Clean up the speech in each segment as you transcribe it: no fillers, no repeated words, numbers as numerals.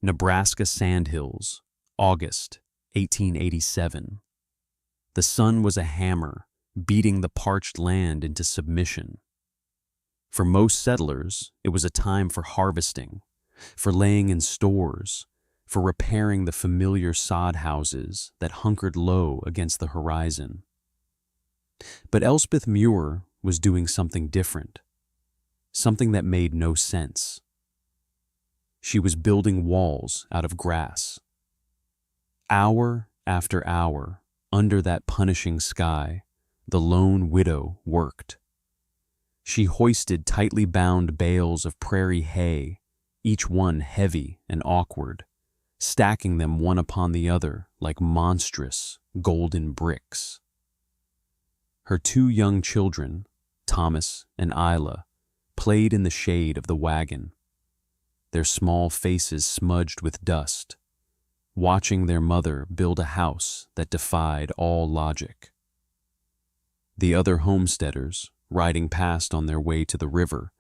Nebraska Sandhills, August 1887. The sun was a hammer, beating the parched land into submission. For most settlers, it was a time for harvesting, for laying in stores, for repairing the familiar sod houses that hunkered low against the horizon. But Elspeth Muir was doing something different, something that made no sense. She was building walls out of grass. Hour after hour, under that punishing sky, the lone widow worked. She hoisted tightly bound bales of prairie hay, each one heavy and awkward, stacking them one upon the other like monstrous golden bricks. Her two young children, Thomas and Isla, played in the shade of the wagon, their small faces smudged with dust, watching their mother build a house that defied all logic. The other homesteaders, riding past on their way to the river,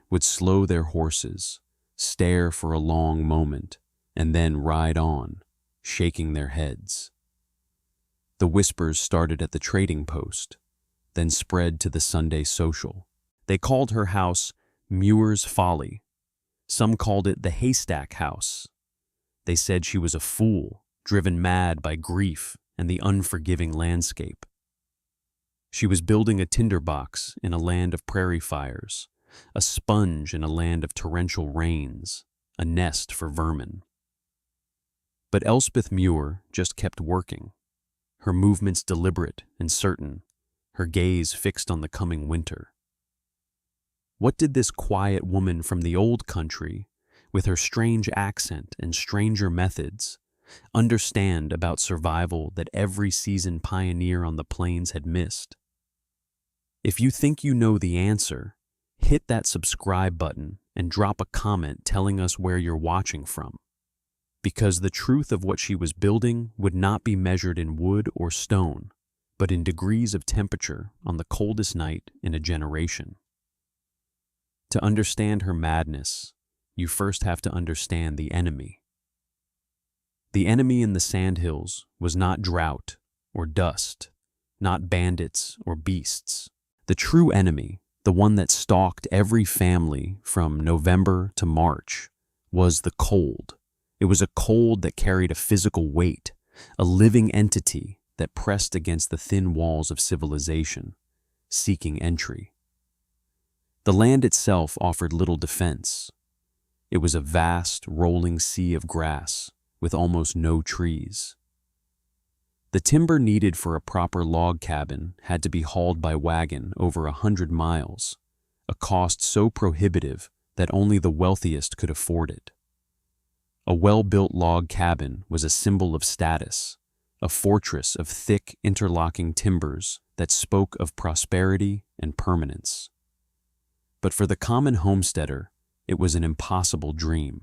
would slow their horses, stare for a long moment, and then ride on, shaking their heads. The whispers started at the trading post, then spread to the Sunday social. They called her house Muir's Folly. Some called it the Haystack House. They said she was a fool, driven mad by grief and the unforgiving landscape. She was building a tinderbox in a land of prairie fires, a sponge in a land of torrential rains, a nest for vermin. But Elspeth Muir just kept working, her movements deliberate and certain, her gaze fixed on the coming winter. What did this quiet woman from the old country, with her strange accent and stranger methods, understand about survival that every seasoned pioneer on the plains had missed? If you think you know the answer, hit that subscribe button and drop a comment telling us where you're watching from. Because the truth of what she was building would not be measured in wood or stone, but in degrees of temperature on the coldest night in a generation. To understand her madness, you first have to understand the enemy. The enemy in the Sandhills was not drought or dust, not bandits or beasts. The true enemy, the one that stalked every family from November to March, was the cold. It was a cold that carried a physical weight, a living entity that pressed against the thin walls of civilization, seeking entry. The land itself offered little defense. It was a vast, rolling sea of grass with almost no trees. The timber needed for a proper log cabin had to be hauled by wagon over 100 miles, a cost so prohibitive that only the wealthiest could afford it. A well-built log cabin was a symbol of status, a fortress of thick, interlocking timbers that spoke of prosperity and permanence. But for the common homesteader, it was an impossible dream.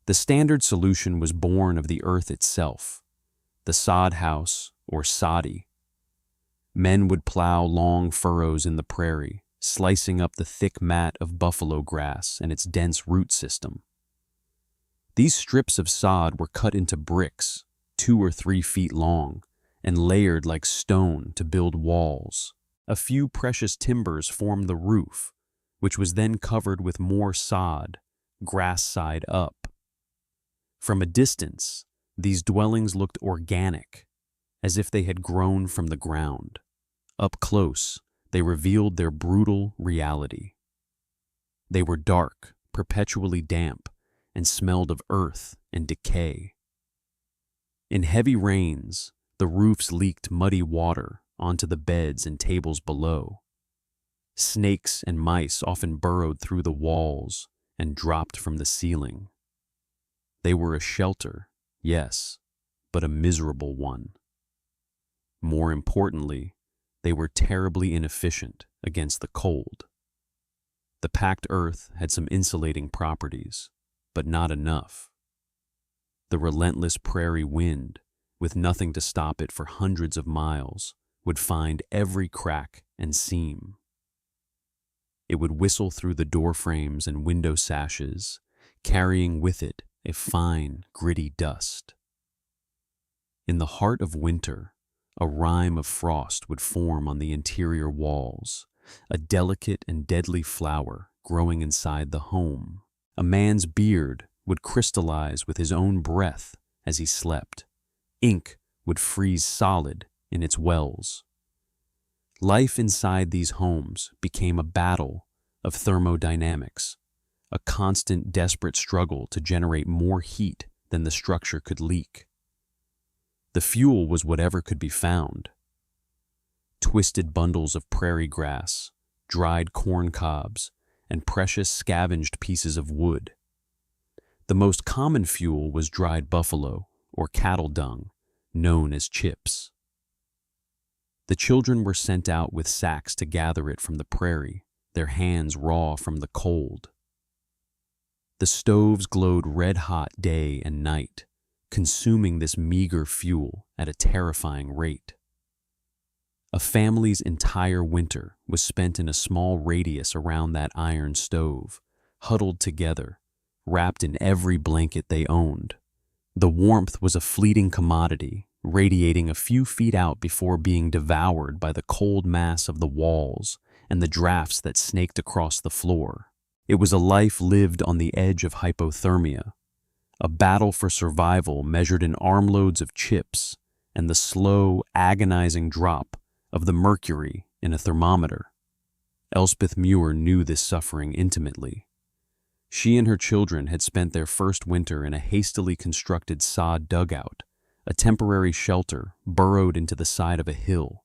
The standard solution was born of the earth itself, the sod house or soddy. Men would plow long furrows in the prairie, slicing up the thick mat of buffalo grass and its dense root system. These strips of sod were cut into bricks, 2 or 3 feet long, and layered like stone to build walls. A few precious timbers formed the roof, which was then covered with more sod, grass side up. From a distance, these dwellings looked organic, as if they had grown from the ground. Up close, they revealed their brutal reality. They were dark, perpetually damp, and smelled of earth and decay. In heavy rains, the roofs leaked muddy water onto the beds and tables below. Snakes and mice often burrowed through the walls and dropped from the ceiling. They were a shelter, yes, but a miserable one. More importantly, they were terribly inefficient against the cold. The packed earth had some insulating properties, but not enough. The relentless prairie wind, with nothing to stop it for hundreds of miles, would find every crack and seam. It would whistle through the door frames and window sashes, carrying with it a fine, gritty dust. In the heart of winter, a rime of frost would form on the interior walls, a delicate and deadly flower growing inside the home. A man's beard would crystallize with his own breath as he slept. Ink would freeze solid in its wells. Life inside these homes became a battle of thermodynamics, a constant, desperate struggle to generate more heat than the structure could leak. The fuel was whatever could be found. Twisted bundles of prairie grass, dried corn cobs, and precious scavenged pieces of wood. The most common fuel was dried buffalo or cattle dung, known as chips. The children were sent out with sacks to gather it from the prairie, their hands raw from the cold. The stoves glowed red-hot day and night, consuming this meager fuel at a terrifying rate. A family's entire winter was spent in a small radius around that iron stove, huddled together, wrapped in every blanket they owned. The warmth was a fleeting commodity, radiating a few feet out before being devoured by the cold mass of the walls and the drafts that snaked across the floor. It was a life lived on the edge of hypothermia, a battle for survival measured in armloads of chips and the slow, agonizing drop of the mercury in a thermometer. Elspeth Muir knew this suffering intimately. She and her children had spent their first winter in a hastily constructed sod dugout, a temporary shelter burrowed into the side of a hill.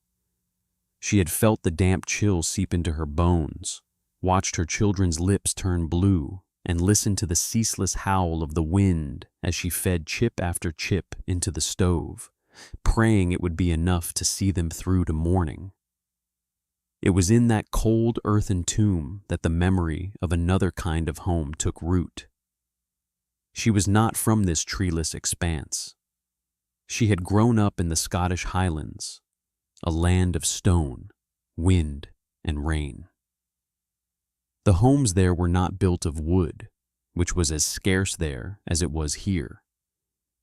She had felt the damp chill seep into her bones, watched her children's lips turn blue, and listened to the ceaseless howl of the wind as she fed chip after chip into the stove, praying it would be enough to see them through to morning. It was in that cold earthen tomb that the memory of another kind of home took root. She was not from this treeless expanse. She had grown up in the Scottish Highlands, a land of stone, wind, and rain. The homes there were not built of wood, which was as scarce there as it was here.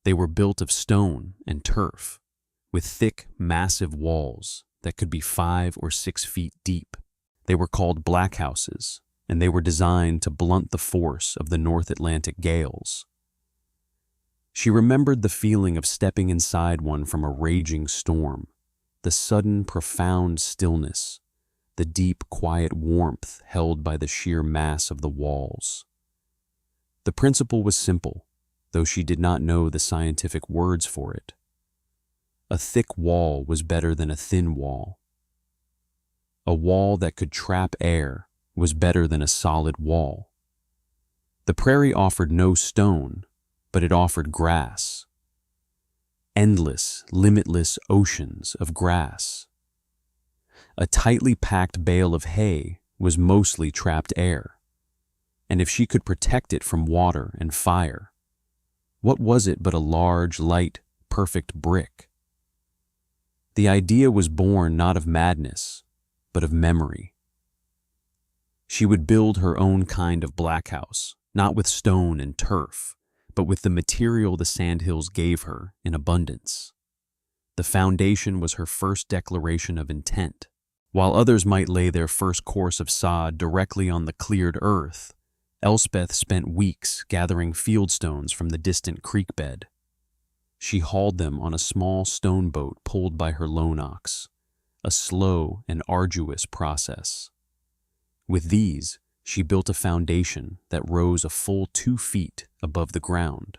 They were built of stone and turf, with thick, massive walls that could be 5 or 6 feet deep. They were called blackhouses, and they were designed to blunt the force of the North Atlantic gales. She remembered the feeling of stepping inside one from a raging storm, the sudden, profound stillness, the deep, quiet warmth held by the sheer mass of the walls. The principle was simple, though she did not know the scientific words for it. A thick wall was better than a thin wall. A wall that could trap air was better than a solid wall. The prairie offered no stone, but it offered grass. Endless, limitless oceans of grass. A tightly packed bale of hay was mostly trapped air, and if she could protect it from water and fire, what was it but a large, light, perfect brick? The idea was born not of madness, but of memory. She would build her own kind of blackhouse, not with stone and turf, but with the material the sandhills gave her in abundance. The foundation was her first declaration of intent. While others might lay their first course of sod directly on the cleared earth, Elspeth spent weeks gathering fieldstones from the distant creek bed. She hauled them on a small stone boat pulled by her lone ox, a slow and arduous process. With these, she built a foundation that rose a full 2 feet above the ground.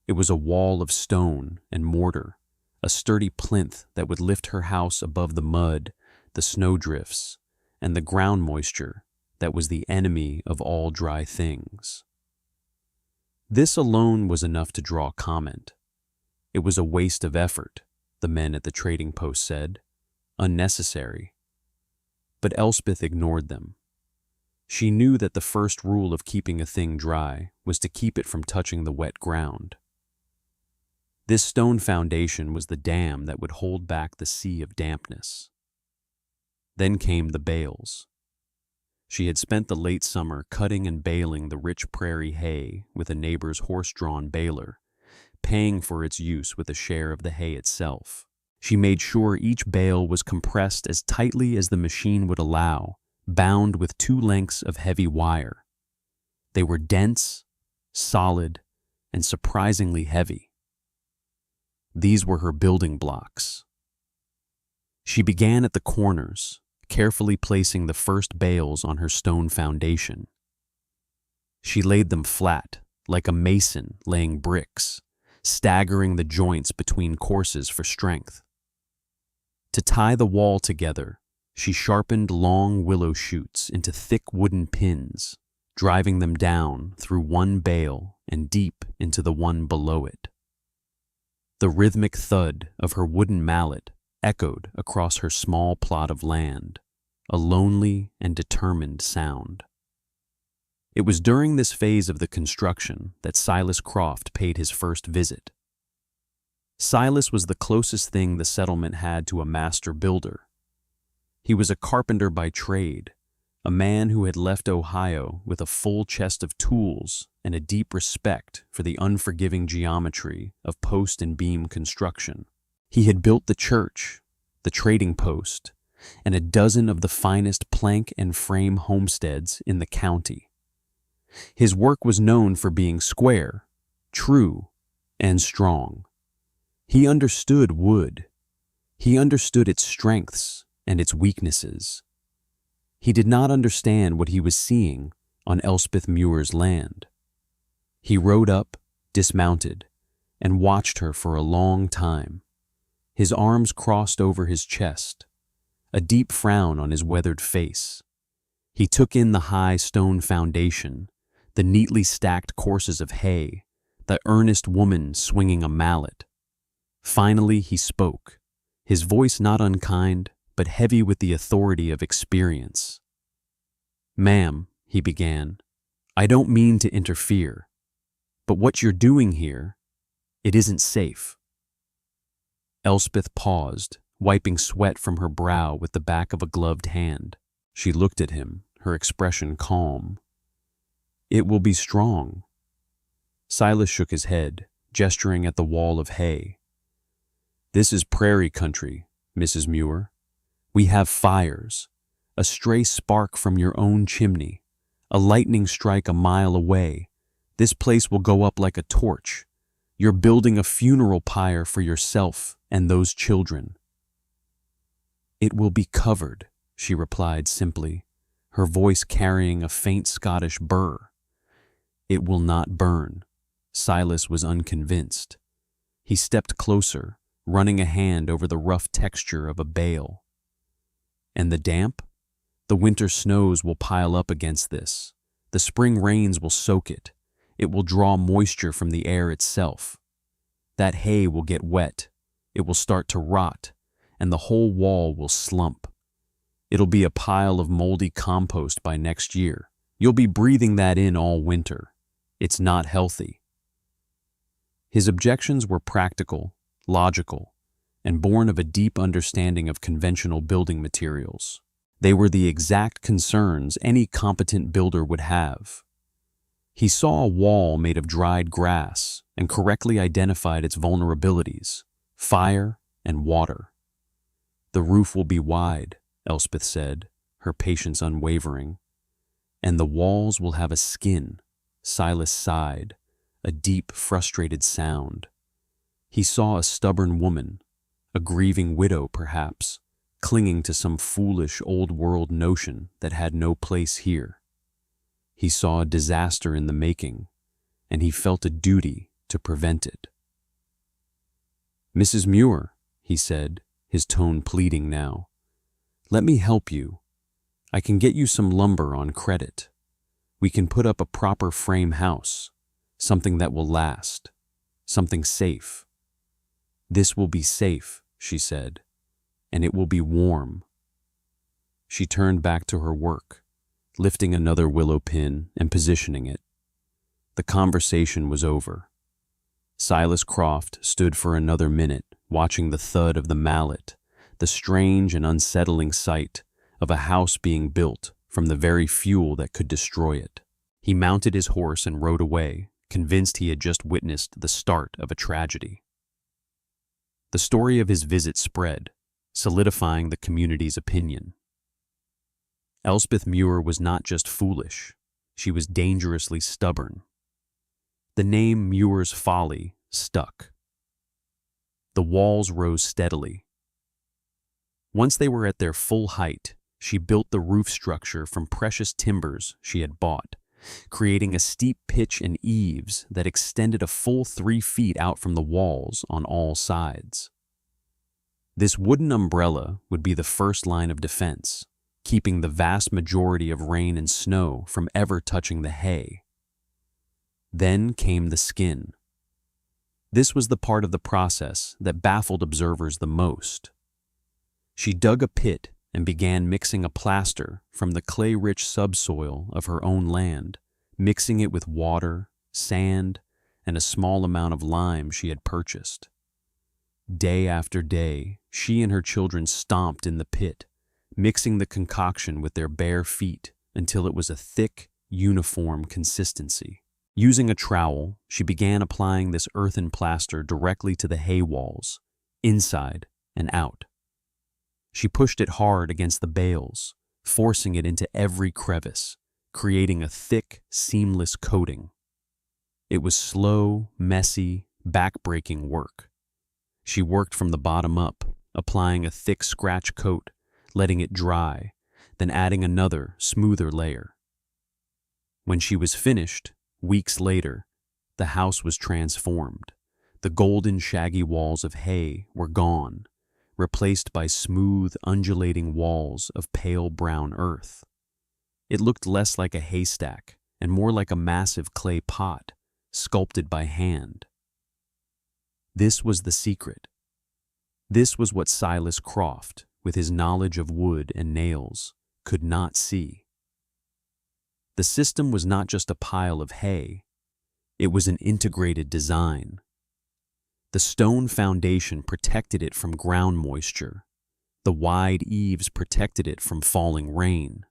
It was a wall of stone and mortar, a sturdy plinth that would lift her house above the mud, the snowdrifts, and the ground moisture that was the enemy of all dry things. This alone was enough to draw comment. It was a waste of effort, the men at the trading post said, unnecessary. But Elspeth ignored them. She knew that the first rule of keeping a thing dry was to keep it from touching the wet ground. This stone foundation was the dam that would hold back the sea of dampness. Then came the bales. She had spent the late summer cutting and baling the rich prairie hay with a neighbor's horse-drawn baler, paying for its use with a share of the hay itself. She made sure each bale was compressed as tightly as the machine would allow, bound with 2 lengths of heavy wire. They were dense, solid, and surprisingly heavy. These were her building blocks. She began at the corners, carefully placing the first bales on her stone foundation. She laid them flat, like a mason laying bricks, staggering the joints between courses for strength. To tie the wall together, she sharpened long willow shoots into thick wooden pins, driving them down through one bale and deep into the one below it. The rhythmic thud of her wooden mallet echoed across her small plot of land, a lonely and determined sound. It was during this phase of the construction that Silas Croft paid his first visit. Silas was the closest thing the settlement had to a master builder. He was a carpenter by trade, a man who had left Ohio with a full chest of tools and a deep respect for the unforgiving geometry of post and beam construction. He had built the church, the trading post, and a dozen of the finest plank and frame homesteads in the county. His work was known for being square, true, and strong. He understood wood. He understood its strengths and its weaknesses. He did not understand what he was seeing on Elspeth Muir's land. He rode up, dismounted, and watched her for a long time, his arms crossed over his chest, a deep frown on his weathered face. He took in the high stone foundation, the neatly stacked courses of hay, the earnest woman swinging a mallet. Finally he spoke, his voice not unkind, but heavy with the authority of experience. "Ma'am," he began, "I don't mean to interfere, but what you're doing here, it isn't safe." Elspeth paused, wiping sweat from her brow with the back of a gloved hand. She looked at him, her expression calm. "It will be strong." Silas shook his head, gesturing at the wall of hay. "This is prairie country, Mrs. Muir. We have fires, a stray spark from your own chimney, a lightning strike a mile away. This place will go up like a torch. You're building a funeral pyre for yourself and those children." "It will be covered," she replied simply, her voice carrying a faint Scottish burr. "It will not burn." Silas was unconvinced. He stepped closer, running a hand over the rough texture of a bale. "And the damp? The winter snows will pile up against this. The spring rains will soak it. It will draw moisture from the air itself. That hay will get wet. It will start to rot, and the whole wall will slump. It'll be a pile of moldy compost by next year. You'll be breathing that in all winter. It's not healthy." His objections were practical, logical, and born of a deep understanding of conventional building materials. They were the exact concerns any competent builder would have. He saw a wall made of dried grass and correctly identified its vulnerabilities: fire and water. "The roof will be wide," Elspeth said, her patience unwavering. "And the walls will have a skin." Silas sighed, a deep, frustrated sound. He saw a stubborn woman, a grieving widow perhaps, clinging to some foolish old-world notion that had no place here. He saw a disaster in the making, and he felt a duty to prevent it. "Mrs. Muir," he said, his tone pleading now, "let me help you. I can get you some lumber on credit. We can put up a proper frame house, something that will last, something safe." "This will be safe," she said, "and it will be warm." She turned back to her work, lifting another willow pin and positioning it. The conversation was over. Silas Croft stood for another minute, watching the thud of the mallet, the strange and unsettling sight of a house being built from the very fuel that could destroy it. He mounted his horse and rode away, convinced he had just witnessed the start of a tragedy. The story of his visit spread, solidifying the community's opinion. Elspeth Muir was not just foolish, she was dangerously stubborn. The name Muir's Folly stuck. The walls rose steadily. Once they were at their full height, she built the roof structure from precious timbers she had bought, creating a steep pitch and eaves that extended a full 3 feet out from the walls on all sides. This wooden umbrella would be the first line of defense, keeping the vast majority of rain and snow from ever touching the hay. Then came the skin. This was the part of the process that baffled observers the most. She dug a pit and began mixing a plaster from the clay-rich subsoil of her own land, mixing it with water, sand, and a small amount of lime she had purchased. Day after day, she and her children stomped in the pit, mixing the concoction with their bare feet until it was a thick, uniform consistency. Using a trowel, she began applying this earthen plaster directly to the hay walls, inside and out. She pushed it hard against the bales, forcing it into every crevice, creating a thick, seamless coating. It was slow, messy, back-breaking work. She worked from the bottom up, applying a thick scratch coat, letting it dry, then adding another, smoother layer. When she was finished, weeks later, the house was transformed. The golden, shaggy walls of hay were gone, replaced by smooth, undulating walls of pale brown earth. It looked less like a haystack and more like a massive clay pot, sculpted by hand. This was the secret. This was what Silas Croft, with his knowledge of wood and nails, could not see. The system was not just a pile of hay, it was an integrated design. The stone foundation protected it from ground moisture, the wide eaves protected it from falling rain,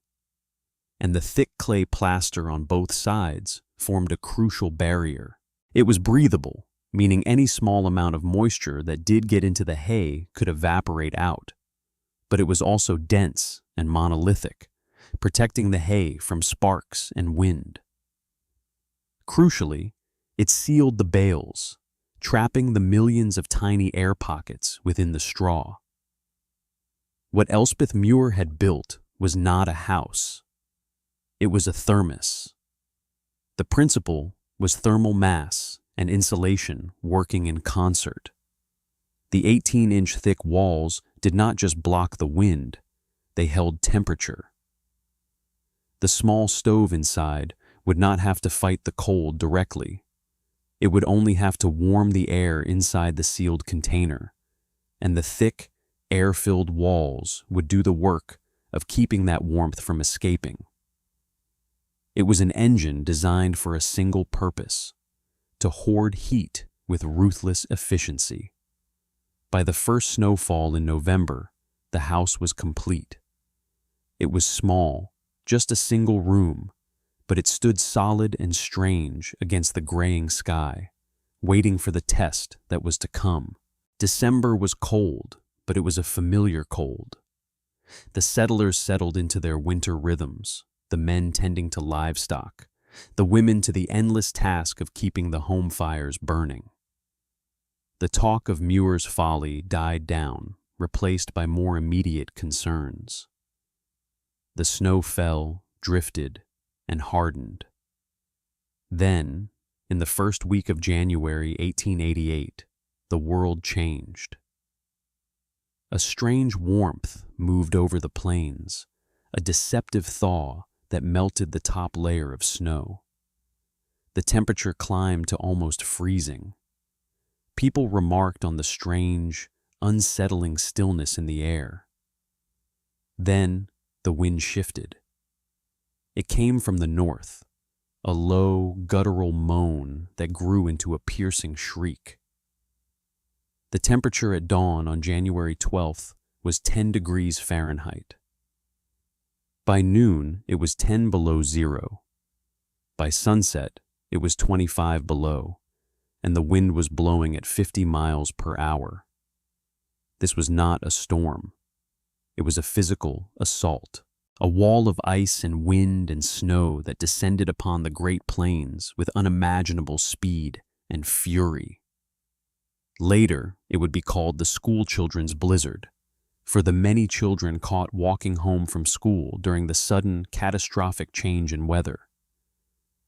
and the thick clay plaster on both sides formed a crucial barrier. It was breathable, meaning any small amount of moisture that did get into the hay could evaporate out, but it was also dense and monolithic, protecting the hay from sparks and wind. Crucially, it sealed the bales, trapping the millions of tiny air pockets within the straw. What Elspeth Muir had built was not a house. It was a thermos. The principle was thermal mass and insulation working in concert. The 18-inch thick walls did not just block the wind, they held temperature. The small stove inside would not have to fight the cold directly. It would only have to warm the air inside the sealed container, and the thick, air-filled walls would do the work of keeping that warmth from escaping. It was an engine designed for a single purpose: to hoard heat with ruthless efficiency. By the first snowfall in November, the house was complete. It was small, just a single room, but it stood solid and strange against the graying sky, waiting for the test that was to come. December was cold, but it was a familiar cold. The settlers settled into their winter rhythms, the men tending to livestock, the women to the endless task of keeping the home fires burning. The talk of Muir's Folly died down, replaced by more immediate concerns. The snow fell, drifted, and hardened. Then, in the first week of January 1888, the world changed. A strange warmth moved over the plains, a deceptive thaw that melted the top layer of snow. The temperature climbed to almost freezing. People remarked on the strange, unsettling stillness in the air. Then the wind shifted. It came from the north, a low, guttural moan that grew into a piercing shriek. The temperature at dawn on January 12th was 10 degrees Fahrenheit. By noon, it was 10 below zero. By sunset, it was 25 below, and the wind was blowing at 50 miles per hour. This was not a storm. It was a physical assault, a wall of ice and wind and snow that descended upon the Great Plains with unimaginable speed and fury. Later, it would be called the schoolchildren's blizzard, for the many children caught walking home from school during the sudden, catastrophic change in weather.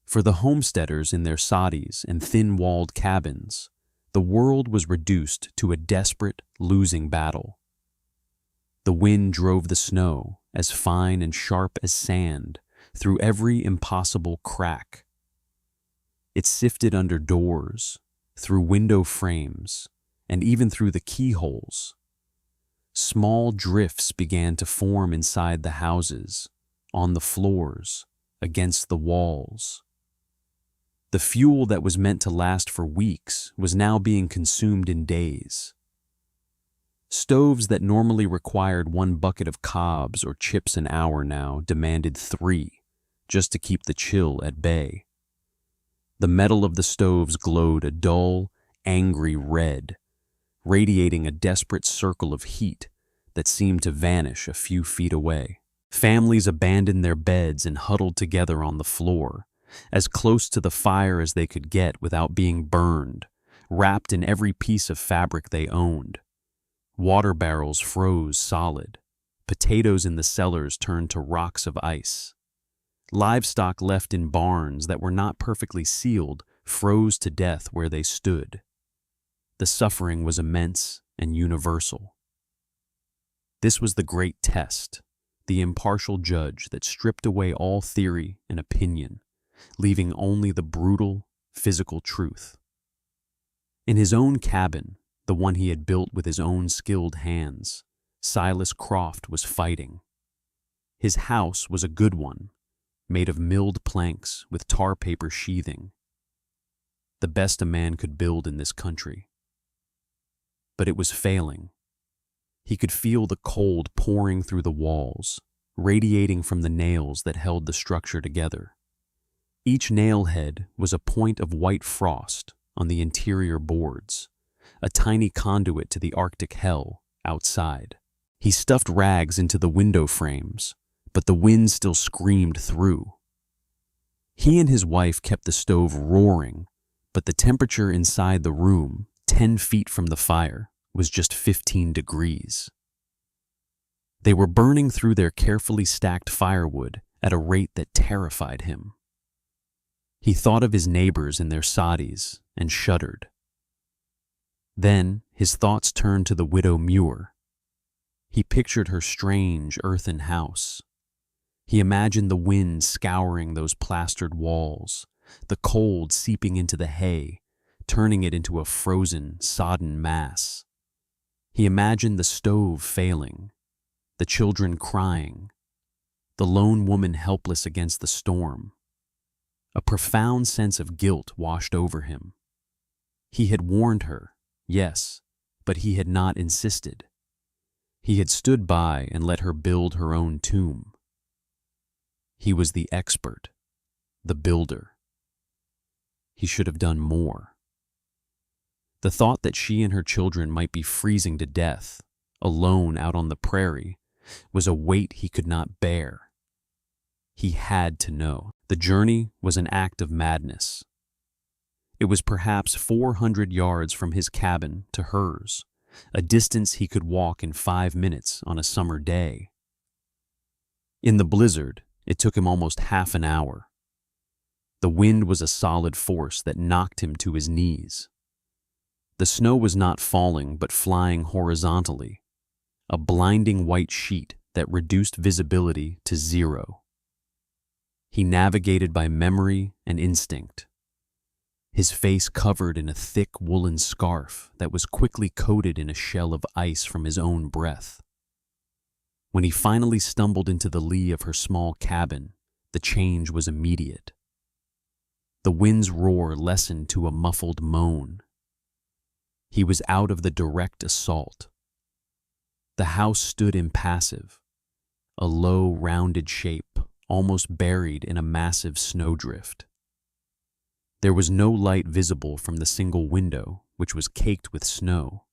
For the homesteaders in their soddies and thin-walled cabins, the world was reduced to a desperate, losing battle. The wind drove the snow, as fine and sharp as sand, through every impossible crack. It sifted under doors, through window frames, and even through the keyholes. Small drifts began to form inside the houses, on the floors, against the walls. The fuel that was meant to last for weeks was now being consumed in days. Stoves that normally required 1 bucket of cobs or chips an hour now demanded 3, just to keep the chill at bay. The metal of the stoves glowed a dull, angry red, radiating a desperate circle of heat that seemed to vanish a few feet away. Families abandoned their beds and huddled together on the floor, as close to the fire as they could get without being burned, wrapped in every piece of fabric they owned. Water barrels froze solid. Potatoes in the cellars turned to rocks of ice. Livestock left in barns that were not perfectly sealed froze to death where they stood. The suffering was immense and universal. This was the great test, the impartial judge that stripped away all theory and opinion, leaving only the brutal, physical truth. In his own cabin, the one he had built with his own skilled hands, Silas Croft was fighting. His house was a good one, made of milled planks with tar paper sheathing. The best a man could build in this country. But it was failing. He could feel the cold pouring through the walls, radiating from the nails that held the structure together. Each nail head was a point of white frost on the interior boards, a tiny conduit to the Arctic hell outside. He stuffed rags into the window frames, but the wind still screamed through. He and his wife kept the stove roaring, but the temperature inside the room, 10 feet from the fire, was just 15 degrees. They were burning through their carefully stacked firewood at a rate that terrified him. He thought of his neighbors in their soddies and shuddered. Then his thoughts turned to the widow Muir. He pictured her strange earthen house. He imagined the wind scouring those plastered walls, the cold seeping into the hay, turning it into a frozen, sodden mass. He imagined the stove failing, the children crying, the lone woman helpless against the storm. A profound sense of guilt washed over him. He had warned her, yes, but he had not insisted. He had stood by and let her build her own tomb. He was the expert, the builder. He should have done more. The thought that she and her children might be freezing to death, alone out on the prairie, was a weight he could not bear. He had to know. The journey was an act of madness. It was perhaps 400 yards from his cabin to hers, a distance he could walk in 5 minutes on a summer day. In the blizzard, it took him almost half an hour. The wind was a solid force that knocked him to his knees. The snow was not falling but flying horizontally, a blinding white sheet that reduced visibility to 0. He navigated by memory and instinct, his face covered in a thick woolen scarf that was quickly coated in a shell of ice from his own breath. When he finally stumbled into the lee of her small cabin, the change was immediate. The wind's roar lessened to a muffled moan. He was out of the direct assault. The house stood impassive, a low, rounded shape, almost buried in a massive snowdrift. There was no light visible from the single window, which was caked with snow.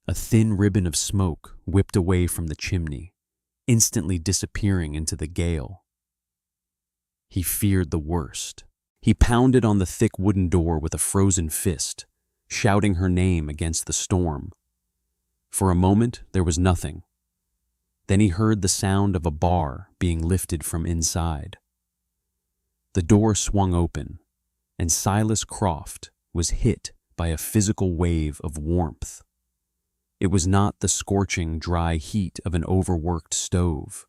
A thin ribbon of smoke whipped away from the chimney, instantly disappearing into the gale. He feared the worst. He pounded on the thick wooden door with a frozen fist, shouting her name against the storm. For a moment, there was nothing. Then he heard the sound of a bar being lifted from inside. The door swung open, and Silas Croft was hit by a physical wave of warmth. It was not the scorching, dry heat of an overworked stove.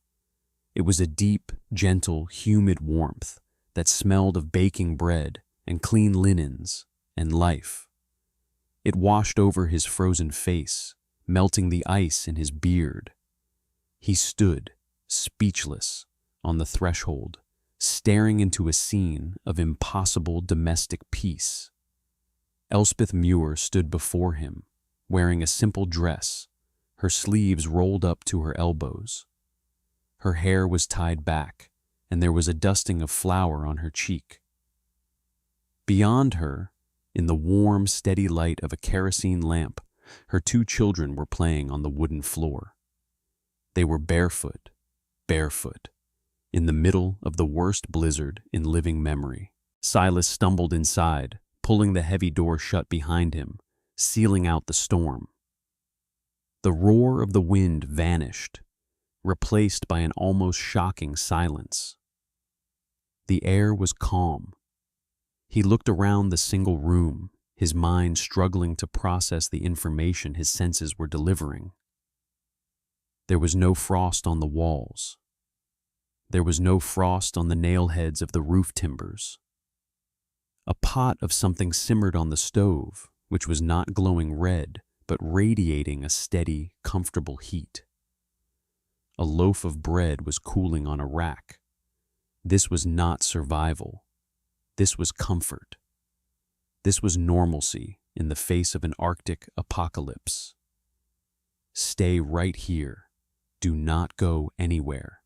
It was a deep, gentle, humid warmth that smelled of baking bread and clean linens and life. It washed over his frozen face, melting the ice in his beard. He stood, speechless, on the threshold, staring into a scene of impossible domestic peace. Elspeth Muir stood before him, wearing a simple dress, her sleeves rolled up to her elbows. Her hair was tied back, and there was a dusting of flour on her cheek. Beyond her, in the warm, steady light of a kerosene lamp, her 2 children were playing on the wooden floor. They were barefoot, in the middle of the worst blizzard in living memory. Silas stumbled inside, pulling the heavy door shut behind him, sealing out the storm. The roar of the wind vanished, replaced by an almost shocking silence. The air was calm. He looked around the single room, his mind struggling to process the information his senses were delivering. There was no frost on the walls. There was no frost on the nail heads of the roof timbers. A pot of something simmered on the stove, which was not glowing red, but radiating a steady, comfortable heat. A loaf of bread was cooling on a rack. This was not survival. This was comfort. This was normalcy in the face of an Arctic apocalypse. Stay right here. Do not go anywhere.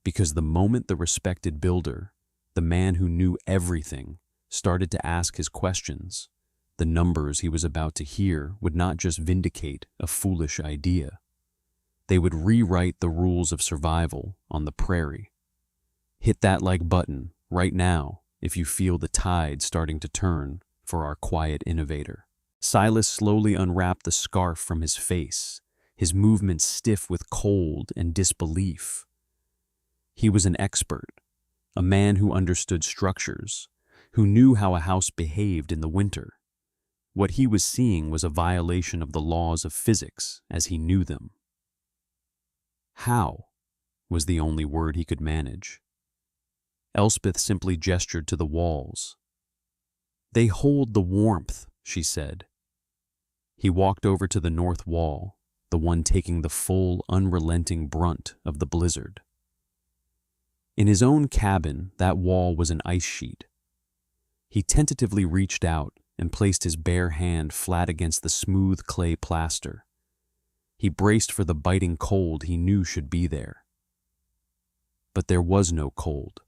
Because the moment the respected builder, the man who knew everything, started to ask his questions, the numbers he was about to hear would not just vindicate a foolish idea. They would rewrite the rules of survival on the prairie. Hit that like button right now if you feel the tide starting to turn for our quiet innovator. Silas slowly unwrapped the scarf from his face, his movements stiff with cold and disbelief. He was an expert, a man who understood structures, who knew how a house behaved in the winter. What he was seeing was a violation of the laws of physics as he knew them. How was the only word he could manage. Elspeth simply gestured to the walls. They hold the warmth, she said. He walked over to the north wall, the one taking the full, unrelenting brunt of the blizzard. In his own cabin, that wall was an ice sheet. He tentatively reached out and placed his bare hand flat against the smooth clay plaster. He braced for the biting cold he knew should be there. But there was no cold.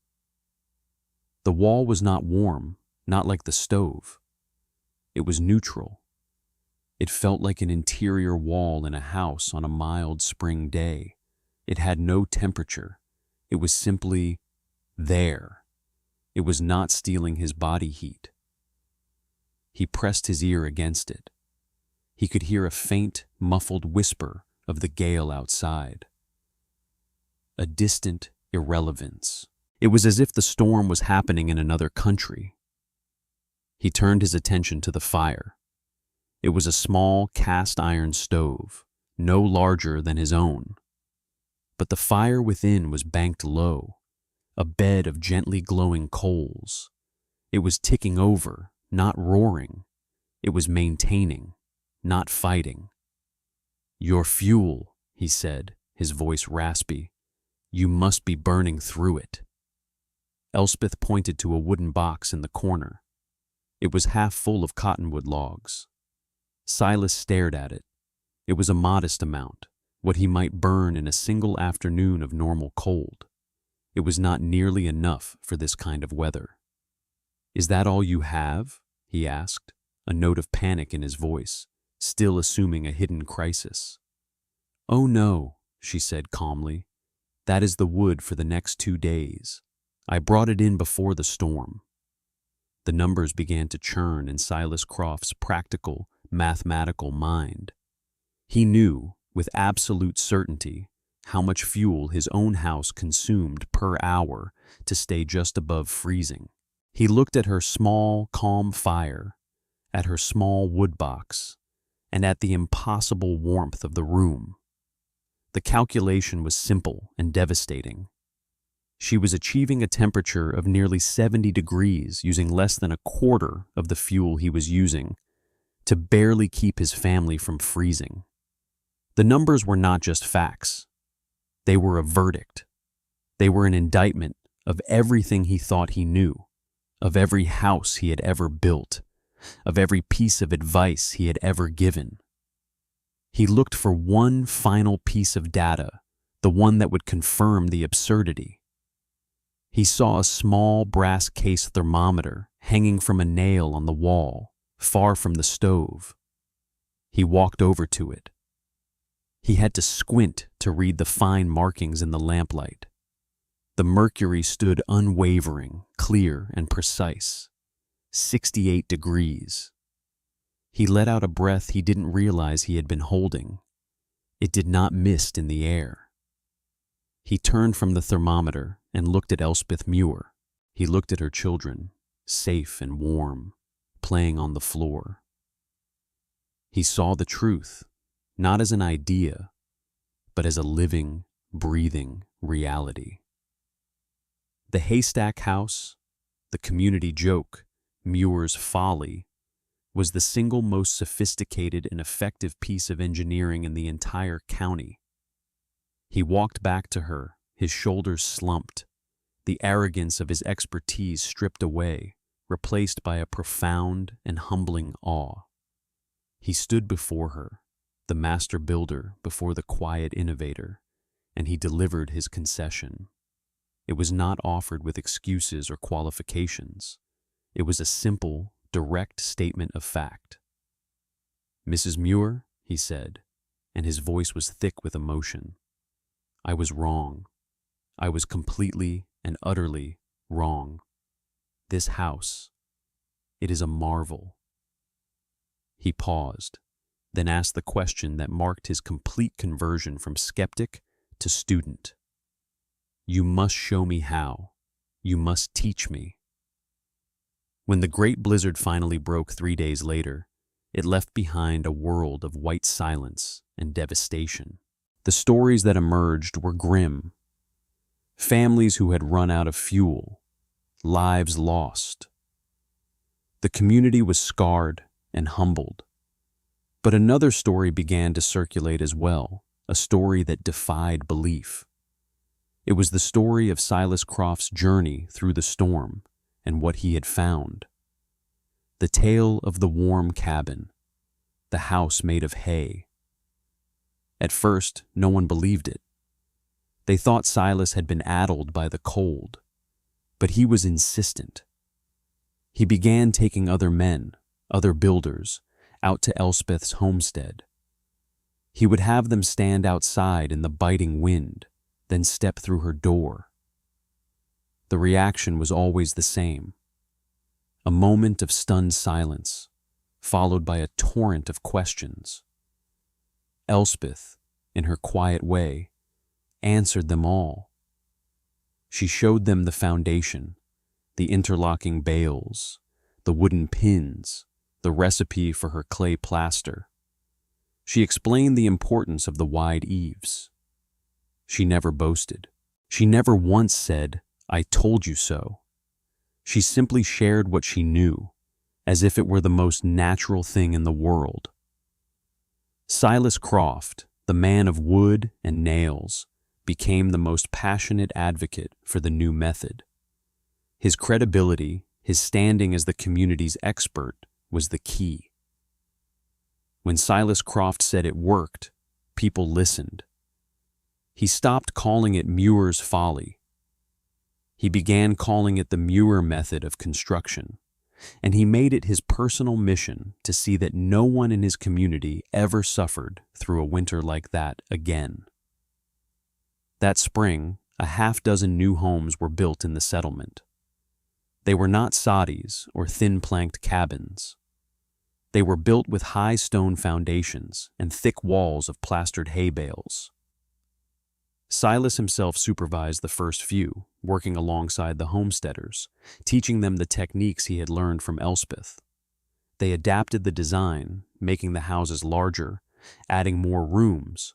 The wall was not warm, not like the stove. It was neutral. It felt like an interior wall in a house on a mild spring day. It had no temperature. It was simply there. It was not stealing his body heat. He pressed his ear against it. He could hear a faint, muffled whisper of the gale outside. A distant irrelevance. It was as if the storm was happening in another country. He turned his attention to the fire. It was a small cast-iron stove, no larger than his own. But the fire within was banked low, a bed of gently glowing coals. It was ticking over, not roaring. It was maintaining, not fighting. "Your fuel," he said, his voice raspy. "You must be burning through it." Elspeth pointed to a wooden box in the corner. It was half full of cottonwood logs. Silas stared at it. It was a modest amount, what he might burn in a single afternoon of normal cold. It was not nearly enough for this kind of weather. "Is that all you have?" he asked, a note of panic in his voice, still assuming a hidden crisis. "Oh no," she said calmly. "That is the wood for the next 2 days. I brought it in before the storm." The numbers began to churn in Silas Croft's practical, mathematical mind. He knew, with absolute certainty, how much fuel his own house consumed per hour to stay just above freezing. He looked at her small, calm fire, at her small wood box, and at the impossible warmth of the room. The calculation was simple and devastating. She was achieving a temperature of nearly 70 degrees using less than a quarter of the fuel he was using to barely keep his family from freezing. The numbers were not just facts. They were a verdict. They were an indictment of everything he thought he knew, of every house he had ever built, of every piece of advice he had ever given. He looked for one final piece of data, the one that would confirm the absurdity. He saw a small brass case thermometer hanging from a nail on the wall, far from the stove. He walked over to it. He had to squint to read the fine markings in the lamplight. The mercury stood unwavering, clear, and precise. 68 degrees. He let out a breath he didn't realize he had been holding. It did not mist in the air. He turned from the thermometer and looked at Elspeth Muir. He looked at her children, safe and warm, playing on the floor. He saw the truth, not as an idea, but as a living, breathing reality. The haystack house, the community joke, Muir's folly, was the single most sophisticated and effective piece of engineering in the entire county. He walked back to her, his shoulders slumped, the arrogance of his expertise stripped away, replaced by a profound and humbling awe. He stood before her, the master builder before the quiet innovator, and he delivered his concession. It was not offered with excuses or qualifications. It was a simple, direct statement of fact. "Mrs. Muir," he said, and his voice was thick with emotion, "I was wrong. I was completely and utterly wrong. This house, it is a marvel." He paused, then asked the question that marked his complete conversion from skeptic to student. "You must show me how. You must teach me." When the great blizzard finally broke 3 days later, it left behind a world of white silence and devastation. The stories that emerged were grim. Families who had run out of fuel, lives lost. The community was scarred and humbled. But another story began to circulate as well, a story that defied belief. It was the story of Silas Croft's journey through the storm and what he had found. The tale of the warm cabin, the house made of hay. At first, no one believed it. They thought Silas had been addled by the cold, but he was insistent. He began taking other men, other builders, out to Elspeth's homestead. He would have them stand outside in the biting wind, then step through her door. The reaction was always the same. A moment of stunned silence, followed by a torrent of questions. Elspeth, in her quiet way, answered them all. She showed them the foundation, the interlocking bales, the wooden pins, the recipe for her clay plaster. She explained the importance of the wide eaves. She never boasted. She never once said, "I told you so." She simply shared what she knew, as if it were the most natural thing in the world. Silas Croft, the man of wood and nails, became the most passionate advocate for the new method. His credibility, his standing as the community's expert, was the key. When Silas Croft said it worked, people listened. He stopped calling it Muir's Folly. He began calling it the Muir method of construction, and he made it his personal mission to see that no one in his community ever suffered through a winter like that again. That spring, a half-dozen new homes were built in the settlement. They were not soddies or thin-planked cabins. They were built with high stone foundations and thick walls of plastered hay bales. Silas himself supervised the first few, working alongside the homesteaders, teaching them the techniques he had learned from Elspeth. They adapted the design, making the houses larger, adding more rooms,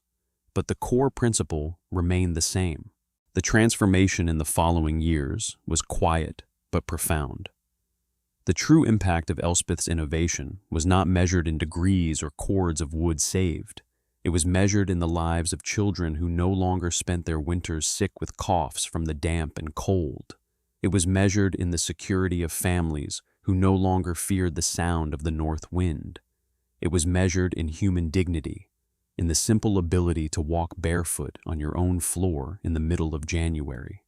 but the core principle remained the same. The transformation in the following years was quiet but profound. The true impact of Elspeth's innovation was not measured in degrees or cords of wood saved. It was measured in the lives of children who no longer spent their winters sick with coughs from the damp and cold. It was measured in the security of families who no longer feared the sound of the north wind. It was measured in human dignity, in the simple ability to walk barefoot on your own floor in the middle of January.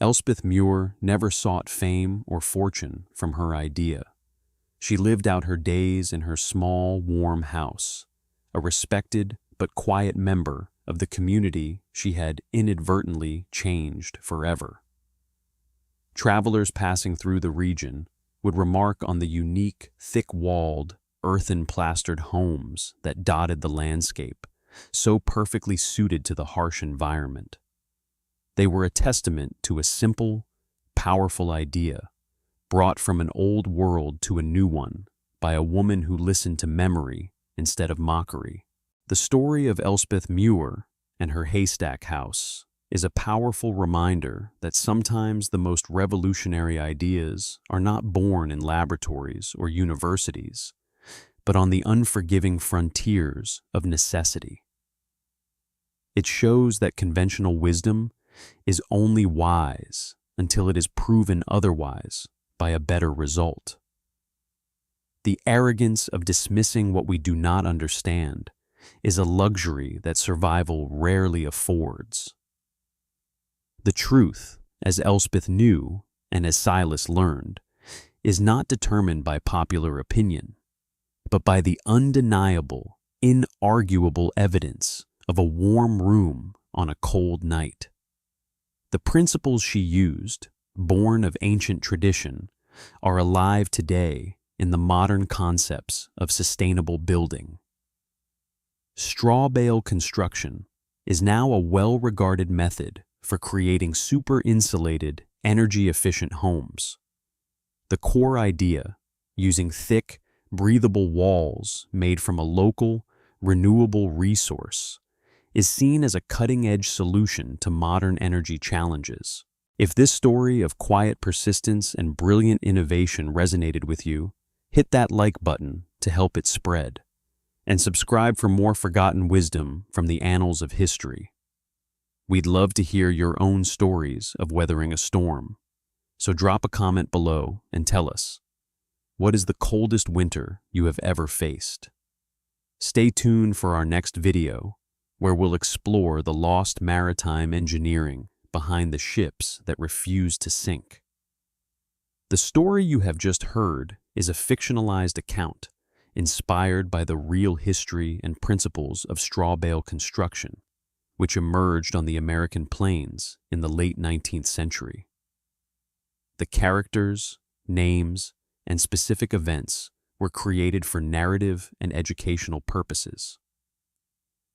Elspeth Muir never sought fame or fortune from her idea. She lived out her days in her small, warm house, a respected but quiet member of the community she had inadvertently changed forever. Travelers passing through the region would remark on the unique, thick-walled, earthen-plastered homes that dotted the landscape, so perfectly suited to the harsh environment. They were a testament to a simple, powerful idea, brought from an old world to a new one by a woman who listened to memory instead of mockery. The story of Elspeth Muir and her haystack house is a powerful reminder that sometimes the most revolutionary ideas are not born in laboratories or universities, but on the unforgiving frontiers of necessity. It shows that conventional wisdom is only wise until it is proven otherwise by a better result. The arrogance of dismissing what we do not understand is a luxury that survival rarely affords. The truth, as Elspeth knew and as Silas learned, is not determined by popular opinion, but by the undeniable, inarguable evidence of a warm room on a cold night. The principles she used, born of ancient tradition, are alive today in the modern concepts of sustainable building. Straw bale construction is now a well-regarded method for creating super-insulated, energy-efficient homes. The core idea, using thick, breathable walls made from a local, renewable resource, is seen as a cutting-edge solution to modern energy challenges. If this story of quiet persistence and brilliant innovation resonated with you, hit that like button to help it spread, and subscribe for more forgotten wisdom from the annals of history. We'd love to hear your own stories of weathering a storm, so drop a comment below and tell us, what is the coldest winter you have ever faced? Stay tuned for our next video, where we'll explore the lost maritime engineering behind the ships that refuse to sink. The story you have just heard is a fictionalized account inspired by the real history and principles of straw bale construction, which emerged on the American plains in the late 19th century. The characters, names, and specific events were created for narrative and educational purposes.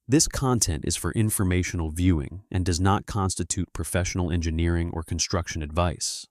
This content is for informational viewing and does not constitute professional engineering or construction advice.